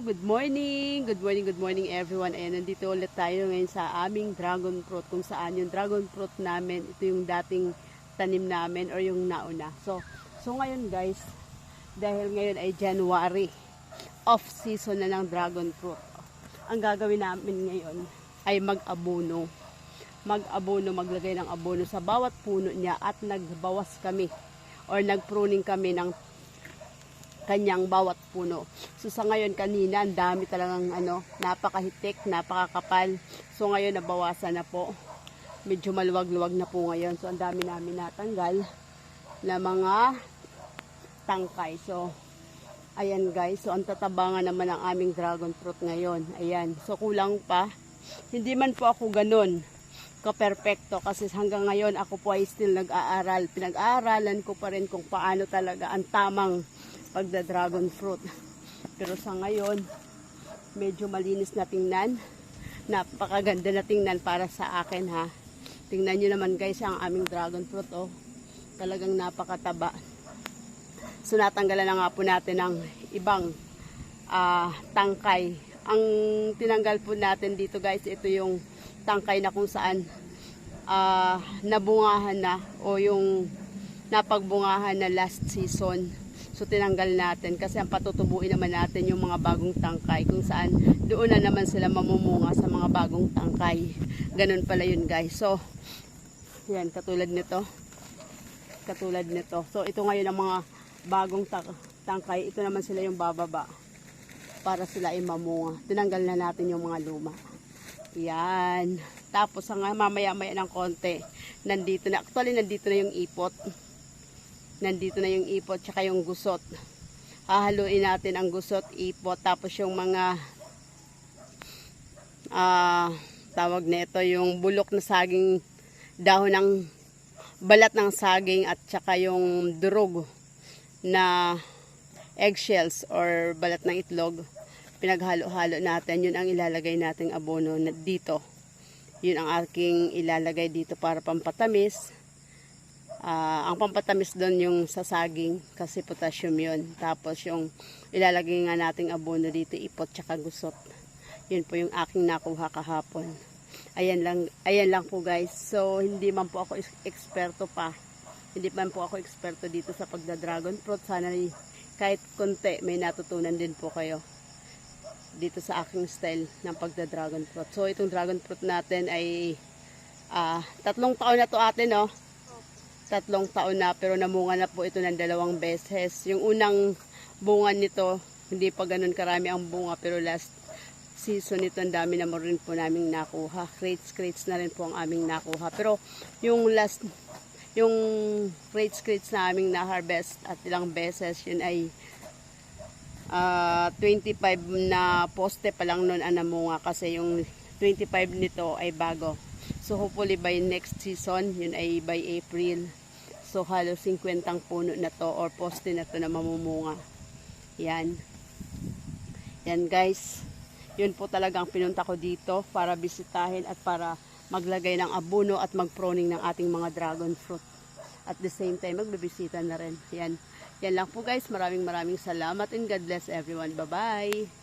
good morning. Good morning, good morning everyone. Ayan, nandito ulit tayo ngayon sa aming dragon fruit. Kung saan yung dragon fruit namin, ito yung dating tanim namin or yung nauna. So ngayon guys, dahil ngayon ay January, off season na ng dragon fruit. Ang gagawin namin ngayon ay mag-abono. Maglagay ng abono sa bawat puno niya at nagbawas kami or nagpruning kami ng kanyang bawat puno. So sa ngayon kanina, ang dami talagang napakahitik, napakakapal. So ngayon nabawasan na po. Medyo maluwag-luwag na po ngayon. So ang dami namin natanggal na mga tangkay. So ayan guys, so ang tatabangan naman ng aming dragon fruit ngayon. Ayan, so kulang pa. Hindi man po ako ganun ka-perfecto kasi hanggang ngayon ako po ay still nag-aaral. Pinag-aaralan ko pa rin kung paano talaga ang tamang pagda-dragon fruit. Pero sa ngayon, medyo malinis na tingnan. Napakaganda na tingnan para sa akin ha. Tingnan nyo naman guys ang aming dragon fruit oh. Talagang napakataba. So natanggalan na nga po natin ng ibang tangkay. Ang tinanggal po natin dito guys, ito yung tangkay na kung saan nabungahan na o yung napagbungahan na last season. So tinanggal natin kasi ang patutubuin naman natin yung mga bagong tangkay kung saan doon na naman sila mamumunga sa mga bagong tangkay. Ganun pala yun guys. So yan, katulad nito. So ito ngayon ang mga bagong tangkay. Ito naman sila yung bababa para sila ay mamunga. Tinanggal na natin yung mga luma. Yan. Tapos mamaya-maya ng konti, nandito na. Actually, nandito na yung ipot. Nandito na yung ipot tsaka yung gusot. Hahaluin natin ang gusot, ipot, tapos yung mga tawag na ito, yung bulok na saging, dahon ng balat ng saging at tsaka yung durog na eggshells or balat ng itlog. Pinaghalo-halo natin, yun ang ilalagay nating abono dito. Yun ang aking ilalagay dito para pampatamis. Ang pampatamis doon yung sa saging kasi potassium yun. Tapos yung ilalagay nga nating abono dito, ipot tsaka gusot. Yun po yung aking nakuha kahapon. Ayan lang po guys. So hindi man po ako eksperto pa. Hindi man po ako eksperto dito sa pagda-dragon fruit. Sana kahit konti may natutunan din po kayo dito sa aking style ng pagda-dragon fruit. So itong dragon fruit natin ay 3 taon na to ate no? 3 taon na pero namunga na po ito ng 2 beses. Yung unang bunga nito, hindi pa ganun karami ang bunga pero last season ito ang dami na rin po naming nakuha. Crates na rin po ang aming nakuha. Pero yung crates na aming na-harvest at ilang beses, yun ay 25 na poste pa lang nun ang namunga kasi yung 25 nito ay bago. So hopefully by next season, yun ay by April. So halos 50 puno na to or poste na to na mamumunga. Yan. Yan guys. Yun po talagang pinunta ko dito para bisitahin at para maglagay ng abono at mag-pruning ng ating mga dragon fruit. At the same time, magbibisita na rin. Yan. Yan lang po guys. Maraming salamat and God bless everyone. Bye-bye.